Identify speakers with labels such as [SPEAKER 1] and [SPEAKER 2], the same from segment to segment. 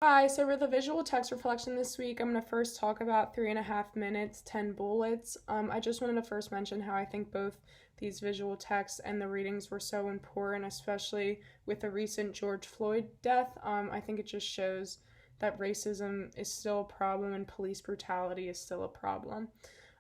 [SPEAKER 1] Hi, so for the visual text reflection this week, I'm going to first talk about 3.5 minutes, 10 bullets. I just wanted to first mention how I think both these visual texts and the readings were so important, especially with the recent George Floyd death. I think it just shows that racism is still a problem and police brutality is still a problem.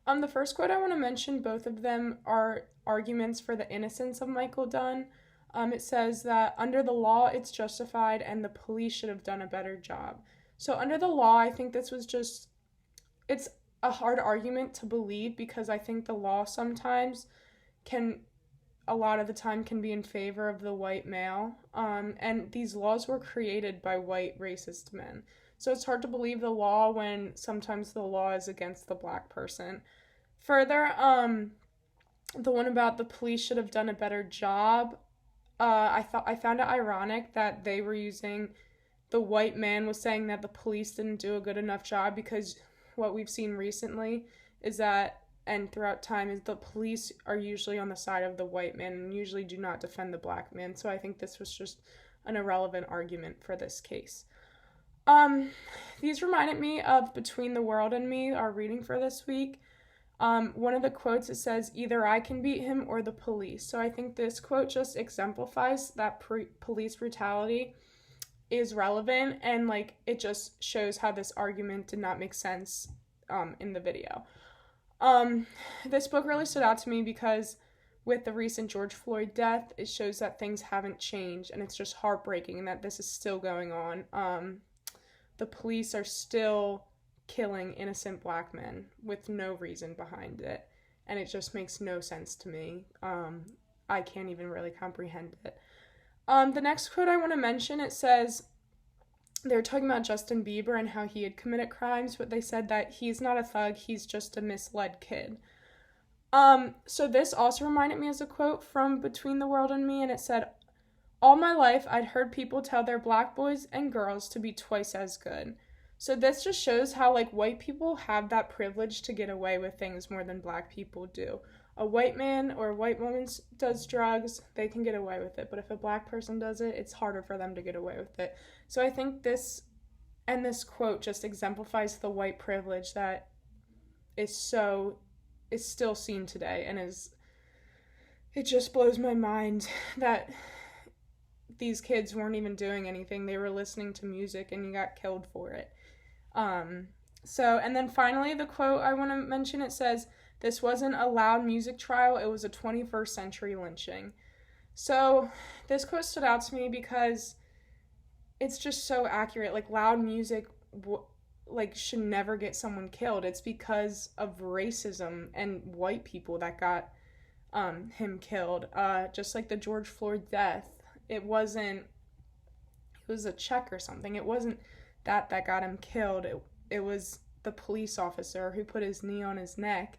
[SPEAKER 1] The first quote I want to mention, both of them are arguments for the innocence of Michael Dunn. It says that under the law, it's justified and the police should have done a better job. So, under the law, I think this was just, it's a hard argument to believe because I think the law sometimes can, a lot of the time, can be in favor of the white male. And these laws were created by white racist men. So, it's hard to believe the law when sometimes the law is against the black person. Further, the one about the police should have done a better job. I found it ironic that they were using the white man was saying that the police didn't do a good enough job because what we've seen recently is that and throughout time is the police are usually on the side of the white man and usually do not defend the black man. So I think this was just an irrelevant argument for this case. Um, these reminded me of Between the World and Me, our reading for this week. One of the quotes, it says, either I can beat him or the police. So I think this quote just exemplifies that police brutality is relevant and like it just shows how this argument did not make sense in the video. Um, this book really stood out to me because with the recent George Floyd death, it shows that things haven't changed and it's just heartbreaking and that this is still going on. The police are still killing innocent black men with no reason behind it. And it just makes no sense to me. I can't even really comprehend it. The next quote I want to mention, it says, they're talking about Justin Bieber and how he had committed crimes, but they said that he's not a thug, he's just a misled kid. So this also reminded me as a quote from Between the World and Me, and it said, all my life I'd heard people tell their black boys and girls to be twice as good. So this just shows how like white people have that privilege to get away with things more than black people do. A white man or a white woman does drugs, they can get away with it, but if a black person does it, it's harder for them to get away with it. So I think this quote just exemplifies the white privilege that is still seen today and is it just blows my mind that these kids weren't even doing anything. They were listening to music and you got killed for it. And then finally, the quote I want to mention, it says, this wasn't a loud music trial, it was a 21st century lynching. So this quote stood out to me because it's just so accurate. Like, loud music, should never get someone killed. It's because of racism and white people that got him killed. Just like the George Floyd death. It was a check or something. It wasn't that got him killed. It was the police officer who put his knee on his neck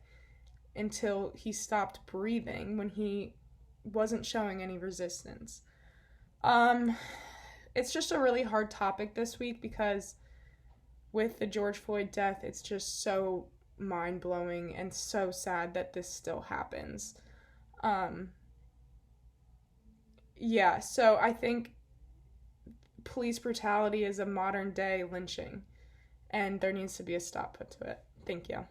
[SPEAKER 1] until he stopped breathing when he wasn't showing any resistance. It's just a really hard topic this week because with the George Floyd death, it's just so mind-blowing and so sad that this still happens. Um, yeah, so I think police brutality is a modern day lynching, and there needs to be a stop put to it. Thank you.